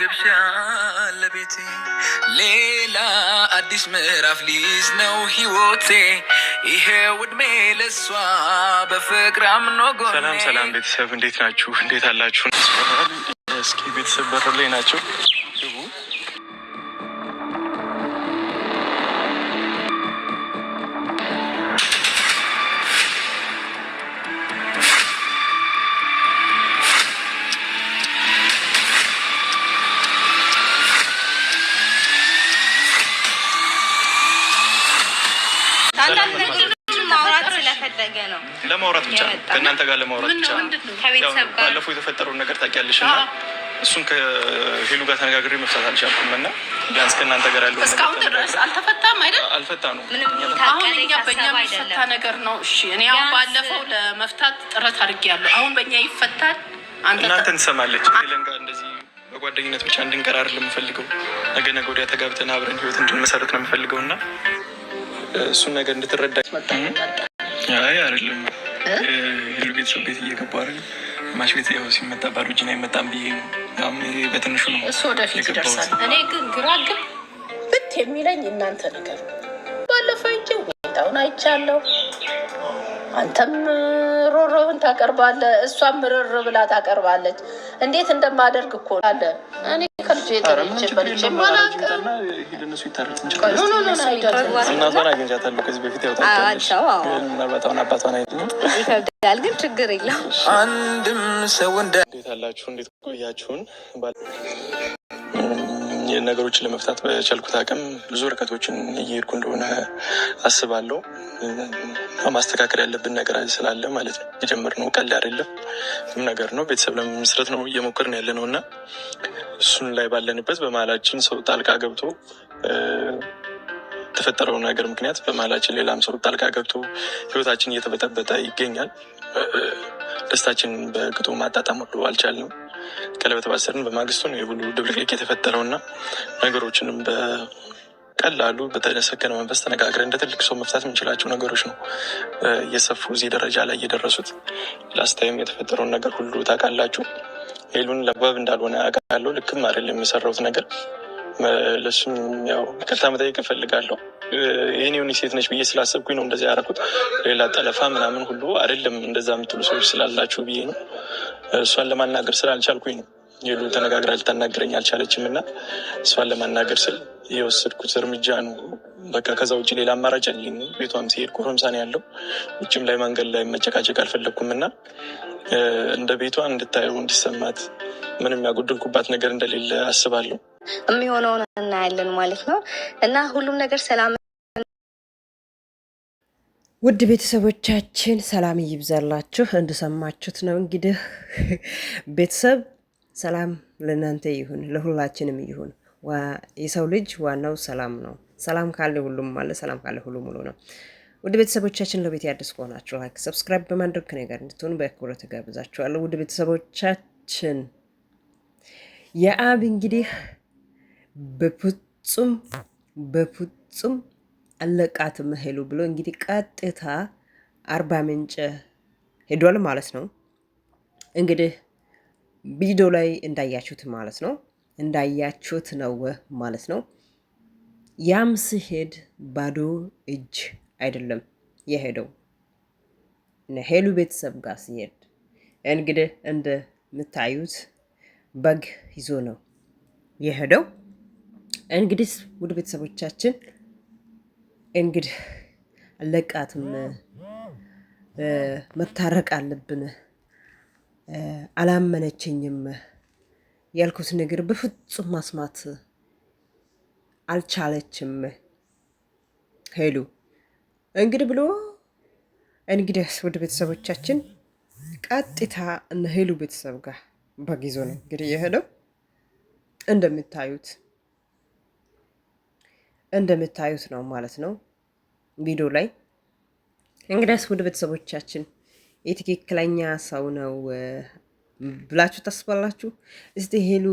ግብዣ ለቤቴ ሌላ አዲስ ምዕራፍ ሊይዝ ነው ህይወቴ ይሄው ዕድሜ ለሷ በፍቅር አምኖ ጎኔ። ሰላም ሰላም ቤተሰብ እንዴት ናችሁ? እንዴት አላችሁ? እስኪ ቤተሰብ በር ላይ ናቸው። ለማውራት ብቻ ከእናንተ ጋር ለማውራት ብቻ ባለፈው የተፈጠረውን ነገር ታውቂያለሽ እና እሱን ከሄሉ ጋር ተነጋግሬ መፍታት አልቻልኩም እና ቢያንስ ከእናንተ ጋር ያለው እስካሁን ድረስ አልተፈታም አይደል? አልፈታ ነው። አሁን እኛ በእኛ የሚፈታ ነገር ነው። እሺ እኔ አሁን ባለፈው ለመፍታት ጥረት አድርጌያለሁ። አሁን በእኛ ይፈታል። እናንተን ትሰማለች። ሄለን ጋር እንደዚህ በጓደኝነት ብቻ እንድንቀራር ለምፈልገው ነገ ወዲያ ተጋብተን አብረን ህይወት እንድንመሰረት ነው የምፈልገው እና እሱን ነገር እንድትረዳ አይ አይደለም ሄሉ ቤተሰብ ቤት እየገባ አይደል ማሽ ቤት ያው ሲመጣ ባዶ እጅን አይመጣም ብዬ ነው። በትንሹ ነው እሱ ወደፊት ይደርሳል። እኔ ግን ግራ ግብት የሚለኝ እናንተ ነገር ባለፈው እንጂ ሁኔታውን አይቻለሁ። አንተም ሮሮህን ታቀርባለህ፣ እሷም ምርር ብላ ታቀርባለች። እንዴት እንደማደርግ እኮ አለ እኔ ከልጄ ተረጭ በልቼ ማላቀም ሄደነሱ ይታረቅ እንጂ እናቷን አግኝቻታለሁ ከዚህ በፊት ያው ምናልባታውን አባቷን ይከብዳል፣ ግን ችግር የለም። አንድም ሰው እንዴት አላችሁ? እንዴት ቆያችሁን? ነገሮችን ለመፍታት በቻልኩት አቅም ብዙ ርቀቶችን እየሄድኩ እንደሆነ አስባለሁ። ማስተካከል ያለብን ነገር ስላለ ማለት ነው። የጀመርነው ቀልድ አይደለም፣ ነገር ነው። ቤተሰብ ለመመስረት ነው እየሞከርን ያለ ነው እና እሱን ላይ ባለንበት በመሀላችን ሰው ጣልቃ ገብቶ የተፈጠረው ነገር ምክንያት በመሀላችን ሌላም ሰው ጣልቃ ገብቶ ህይወታችን እየተበጠበጠ ይገኛል። ደስታችን በቅጡ ማጣጣም ሁሉ አልቻልንም። ቀለበት ባሰርን በማግስቱ ነው የሁሉ ድብልቅልቅ የተፈጠረው እና ነገሮችንም በቀላሉ በተሰከነ መንፈስ ተነጋግረን እንደ ትልቅ ሰው መፍታት የምንችላቸው ነገሮች ነው እየሰፉ እዚህ ደረጃ ላይ እየደረሱት። ላስታይም የተፈጠረውን ነገር ሁሉ ታውቃላችሁ። ሄሉን ለአግባብ እንዳልሆነ አውቃለሁ። ልክም አይደለም የሰራሁት ነገር። ለሱም ያው ይቅርታ መጠየቅ እፈልጋለሁ። ይህን የሆነ ሴት ነች ብዬ ስላሰብኩኝ ነው እንደዚህ ያደረኩት። ሌላ ጠለፋ ምናምን ሁሉ አይደለም። እንደዛ የምትሉ ሰዎች ስላላችሁ ብዬ ነው። እሷን ለማናገር ስላልቻልኩኝ ነው። ሄሉ ተነጋግራ ልታናገረኝ አልቻለችም እና እሷን ለማናገር ስል የወሰድኩት እርምጃ ነው። በቃ ከዛ ውጭ ሌላ አማራጭ አለኝ። ቤቷም ሲሄድ ኮረምሳ ነው ያለው። ውጭም ላይ መንገድ ላይ መጨቃጨቅ አልፈለግኩም እና እንደ ቤቷ እንድታየው እንዲሰማት ምንም ያጎደልኩባት ነገር እንደሌለ አስባለሁ። የሚሆነውን እናያለን ማለት ነው እና ሁሉም ነገር ሰላም። ውድ ቤተሰቦቻችን ሰላም ይብዛላችሁ። እንደሰማችሁት ነው እንግዲህ ቤተሰብ ሰላም ለእናንተ ይሁን፣ ለሁላችንም ይሁን። የሰው ልጅ ዋናው ሰላም ነው። ሰላም ካለ ሁሉም አለ፣ ሰላም ካለ ሁሉም ሙሉ ነው። ውድ ቤተሰቦቻችን ለቤት አዲስ ከሆናችሁ ላይክ፣ ሰብስክራይብ በማድረግ ከኔ ጋር እንድትሆኑ በአክብሮት ጋብዛችኋለሁ። ውድ ቤተሰቦቻችን የአብ እንግዲህ በፍጹም አለቃትም ሄሉ ብሎ እንግዲህ ቀጥታ አርባ ምንጭ ሄዷል ማለት ነው። እንግዲህ ቪዲዮ ላይ እንዳያችሁት ነው ማለት ነው። ያም ሲሄድ ባዶ እጅ አይደለም የሄደው። ሄሉ ቤተሰብ ጋር ሲሄድ እንግዲህ እንደምታዩት በግ ይዞ ነው የሄደው። እንግዲህ ውድ ቤተሰቦቻችን እንግዲህ አለቃትም መታረቅ አለብን፣ አላመነችኝም ያልኩት ነገር በፍጹም ማስማት አልቻለችም ሄሉ እንግዲህ ብሎ እንግዲህ ውድ ቤተሰቦቻችን ቀጥታ እነ ሄሉ ቤተሰብ ጋር በጊዞ ነው እንግዲህ የሄደው። እንደምታዩት ነው ማለት ነው ቪዲዮ ላይ። እንግዲህ ውድ ቤተሰቦቻችን የትክክለኛ ሰው ነው ብላችሁ ታስባላችሁ? እስቲ ሄሉ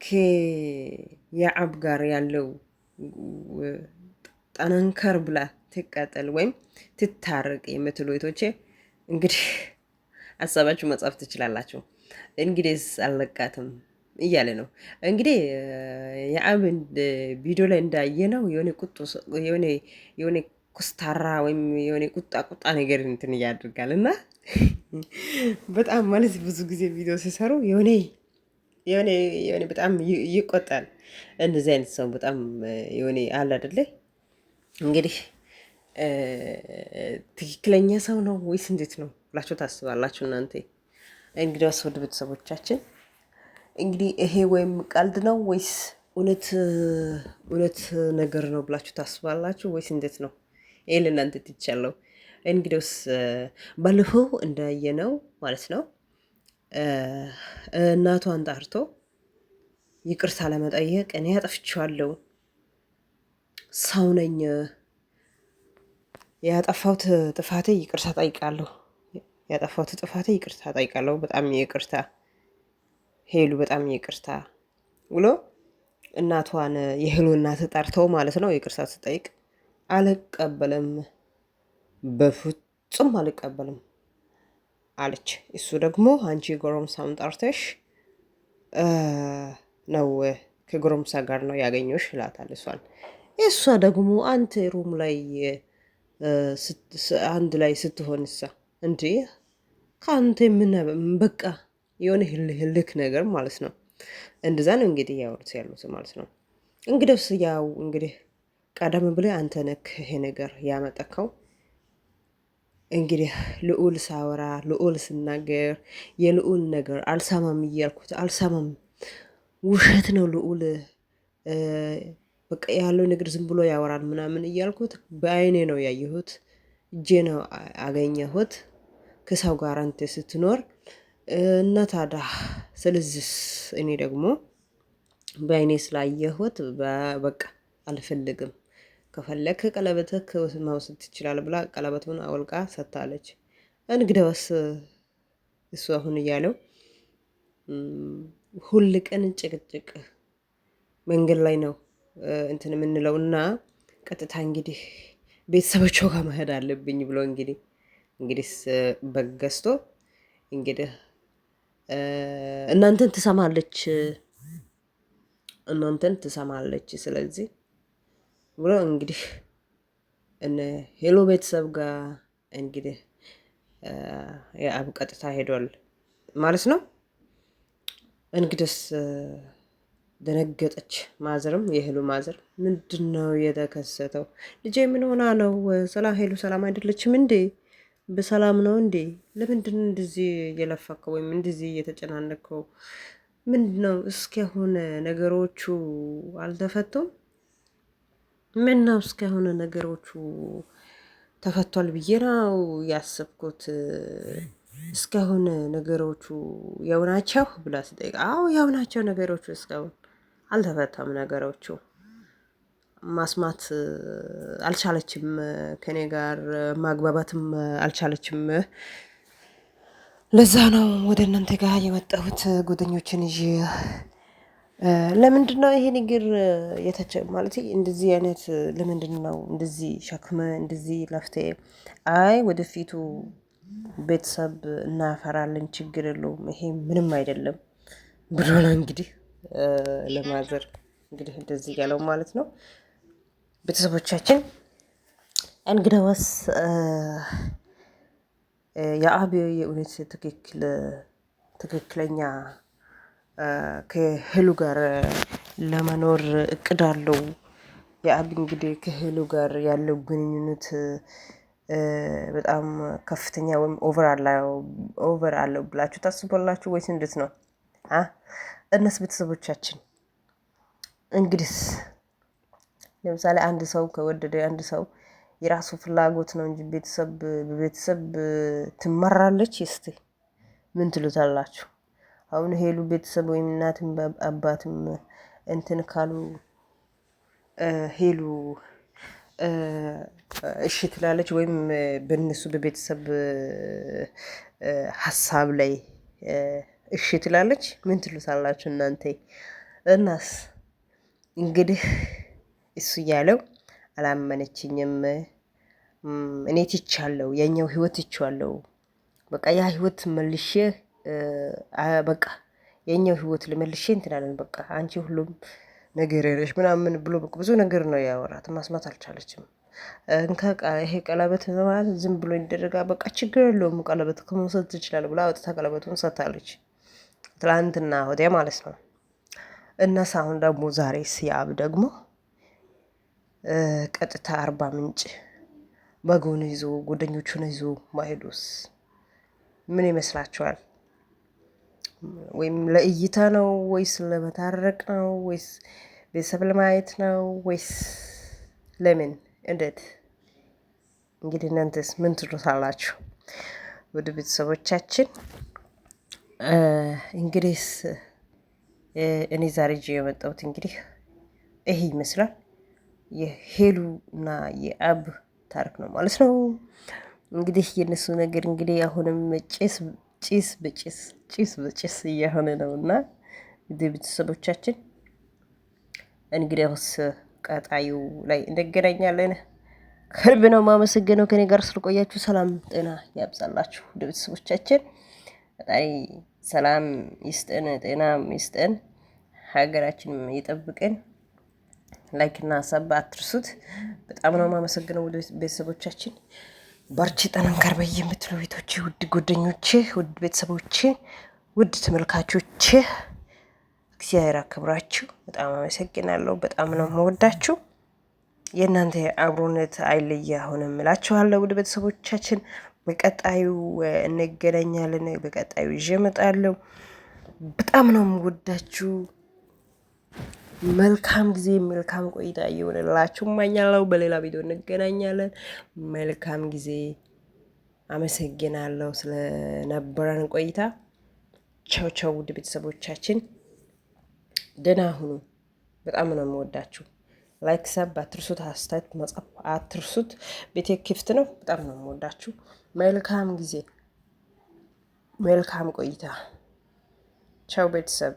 ከያዕብ ጋር ያለው ጠነንከር ብላ ትቀጠል ወይም ትታረቅ የምትሉ እህቶቼ እንግዲህ ሀሳባችሁ መጻፍ ትችላላችሁ። እንግዲህ አለቃትም እያለ ነው እንግዲህ የአብን ቪዲዮ ላይ እንዳየነው የሆነ ኩስታራ ወይም የሆነ ቁጣ ነገር እንትን እያደርጋል እና በጣም ማለት ብዙ ጊዜ ቪዲዮ ሲሰሩ የሆነ በጣም ይቆጣል። እንደዚህ አይነት ሰው በጣም የሆነ አለ አይደለ እንግዲህ ትክክለኛ ሰው ነው ወይስ እንዴት ነው ብላችሁ ታስባላችሁ እናንተ? እንግዲህ ወደ ቤተሰቦቻችን እንግዲህ ይሄ ወይም ቀልድ ነው ወይስ እውነት ነገር ነው ብላችሁ ታስባላችሁ ወይስ እንዴት ነው? ይሄ ለእናንተ ትቻለሁ። እንግዲውስ ባለፈው እንዳየነው ማለት ነው እናቷን ጠርቶ ይቅርታ ለመጠየቅ እኔ አጠፍቼዋለሁ፣ ሰው ነኝ፣ ያጠፋሁት ጥፋቴ ይቅርታ ጠይቃለሁ፣ ያጠፋሁት ጥፋቴ ይቅርታ ጠይቃለሁ፣ በጣም ይቅርታ ሄሉ፣ በጣም ይቅርታ ብሎ እናቷን የሄሉ እናት ጠርተው ማለት ነው ይቅርታ ስጠይቅ አልቀበልም፣ በፍጹም አልቀበልም አለች። እሱ ደግሞ አንቺ ጎረምሳውን ጠርተሽ ነው ከጎረምሳ ጋር ነው ያገኘሽ ይላታል እሷን። እሷ ደግሞ አንተ ሩም ላይ አንድ ላይ ስትሆንሳ እንዴ ከአንተ ምን በቃ የሆነ ህልክ ነገር ማለት ነው። እንደዛ ነው እንግዲህ ያወሩት ያሉት ማለት ነው። እንግዲህስ ያው እንግዲህ ቀደም ብለህ አንተ ነክ ይሄ ነገር ያመጣከው። እንግዲህ ልዑል ሳወራ ልዑል ስናገር የልዑል ነገር አልሰማም እያልኩት አልሰማም፣ ውሸት ነው ልዑል በቃ ያለው ነገር ዝም ብሎ ያወራል ምናምን እያልኩት በአይኔ ነው ያየሁት፣ እጄ ነው አገኘሁት ከሰው ጋር አንተ ስትኖር እና ታዲያ ስለዚህ እኔ ደግሞ በአይኔ ስላየሁት በቃ አልፈልግም፣ ከፈለክ ቀለበትህ መውሰድ ትችላለህ ብላ ቀለበቱን አውልቃ ሰጥታለች። እንግዲያውስ እሱ አሁን እያለው ሁል ቀን ጭቅጭቅ መንገድ ላይ ነው እንትን የምንለው እና ቀጥታ እንግዲህ ቤተሰቦቿ ጋር መሄድ አለብኝ ብሎ እንግዲህ በገዝቶ እንግዲህ እናንተን ትሰማለች ስለዚህ ብሎ እንግዲህ እነ ሄሎ ቤተሰብ ጋር እንግዲህ የአብ ቀጥታ ሄዷል ማለት ነው። እንግዲህስ ደነገጠች። ማዘርም የሄሉ ማዘር ምንድነው የተከሰተው? ልጄ ምን ሆና ነው? ሰላም ሄሉ ሰላም አይደለችም እንዴ? በሰላም ነው እንዴ? ለምንድን እንደዚህ እየለፋከው ወይም እንደዚህ እየተጨናነከው ምንድነው? እስኪ አሁን ነገሮቹ አልተፈቱም? ምን ነው እስኪ አሁን ነገሮቹ ተፈቷል ብዬ ነው ያሰብኩት። እስካሁን ነገሮቹ ያው ናቸው ብላ ስጠይቅ አዎ ያው ናቸው ነገሮቹ፣ እስካሁን አልተፈታም ነገሮቹ። ማስማት አልቻለችም፣ ከኔ ጋር ማግባባትም አልቻለችም። ለዛ ነው ወደ እናንተ ጋር የመጣሁት ጉደኞችን ይዤ። ለምንድን ነው ይሄ ነገር ማለት እንደዚህ አይነት ለምንድን ነው እንደዚህ ሸክመ እንደዚህ ለፍቴ? አይ ወደፊቱ ቤተሰብ እናፈራለን ችግር የለውም ይሄ ምንም አይደለም ብሎ ነው እንግዲህ ለማዘር እንግዲህ እንደዚህ ያለው ማለት ነው። ቤተሰቦቻችን እንግዲያውስ የአብ የእውነት ትክክለኛ ከሄሉ ጋር ለመኖር እቅድ አለው። የአብ እንግዲህ ከሄሉ ጋር ያለው ግንኙነት በጣም ከፍተኛ ወይም ኦቨር አለው ብላችሁ ታስባላችሁ ወይስ እንዴት ነው? እነሱ ቤተሰቦቻችን እንግዲህ ለምሳሌ አንድ ሰው ከወደደ አንድ ሰው የራሱ ፍላጎት ነው እንጂ በቤተሰብ ትመራለች። እስቲ ምን ትሉታላችሁ? አሁን ሄሉ ቤተሰብ ወይም እናትም አባትም እንትን ካሉ ሄሉ እሺ ትላለች ወይም በእነሱ በቤተሰብ ሀሳብ ላይ እሺ ትላለች። ምን ትሉታላችሁ እናንተ? እናስ እንግዲህ እሱ እያለው አላመነችኝም፣ እኔ ትቻለሁ፣ የኛው ህይወት ትቻለሁ፣ በቃ ያ ህይወት መልሼ በቃ የኛው ህይወት ልመልሼ እንትናለን በቃ አንቺ ሁሉም ነገር ነሽ ምናምን ብሎ ብዙ ነገር ነው ያወራት። ማስማት አልቻለችም። ይሄ ቀለበት ማለት ዝም ብሎ ይደረጋ በቃ ችግር የለውም ቀለበት ከመውሰድ ትችላለህ ብላ አውጥታ ቀለበቱን ሰጥታለች። ትላንትና ወዲያ ማለት ነው። እና አሁን ደግሞ ዛሬ ሲያብ ደግሞ ቀጥታ አርባ ምንጭ በጎን ይዞ ጓደኞቹን ይዞ ማሄዱስ ምን ይመስላችኋል? ወይም ለእይታ ነው ወይስ ለመታረቅ ነው ወይስ ቤተሰብ ለማየት ነው ወይስ ለምን እንዴት? እንግዲህ እናንተስ ምን ትሉታላችሁ? ወደ ቤተሰቦቻችን እንግዲህስ እኔ ዛሬ ይዤ የመጣሁት እንግዲህ ይሄ ይመስላል። የሄሉ እና የአብ ታሪክ ነው ማለት ነው። እንግዲህ የነሱ ነገር እንግዲህ አሁንም ጭስ በጭስ እየሆነ ነው እና ቤተሰቦቻችን እንግዲያውስ ቀጣዩ ላይ እንገናኛለን። ከልብ ነው የማመሰግነው ከኔ ጋር ስለቆያችሁ። ሰላም ጤና ያብዛላችሁ ወደ ቤተሰቦቻችን። ፈጣሪ ሰላም ይስጠን፣ ጤና ይስጠን፣ ሀገራችንም ይጠብቀን። ላይክ እና ሀሳብ አትርሱት። በጣም ነው የማመሰግነው ወደ ቤተሰቦቻችን። ባርቺ ጠነከር በይ የምትሉ ቤቶቼ፣ ውድ ጓደኞቼ፣ ውድ ቤተሰቦቼ፣ ውድ ተመልካቾቼ እግዚአብሔር አክብራችሁ። በጣም አመሰግናለሁ። በጣም ነው የምወዳችሁ። የእናንተ አብሮነት አይለየ አሁንም እላችኋለሁ። ውድ ቤተሰቦቻችን በቀጣዩ እንገናኛለን። በቀጣዩ ይዤ እመጣለሁ። በጣም ነው የምወዳችሁ። መልካም ጊዜ መልካም ቆይታ እየሆነላችሁ እመኛለሁ። በሌላ ቪዲዮ እንገናኛለን። መልካም ጊዜ። አመሰግናለሁ ስለነበረን ቆይታ። ቻው ቻው ውድ ቤተሰቦቻችን ደህና ሁኑ። በጣም ነው የምወዳችሁ። ላይክ ሰብ አትርሱት፣ አስተያየት መጻፍ አትርሱት። ቤቴ ክፍት ነው። በጣም ነው የምወዳችሁ። መልካም ጊዜ መልካም ቆይታ። ቻው ቤተሰብ።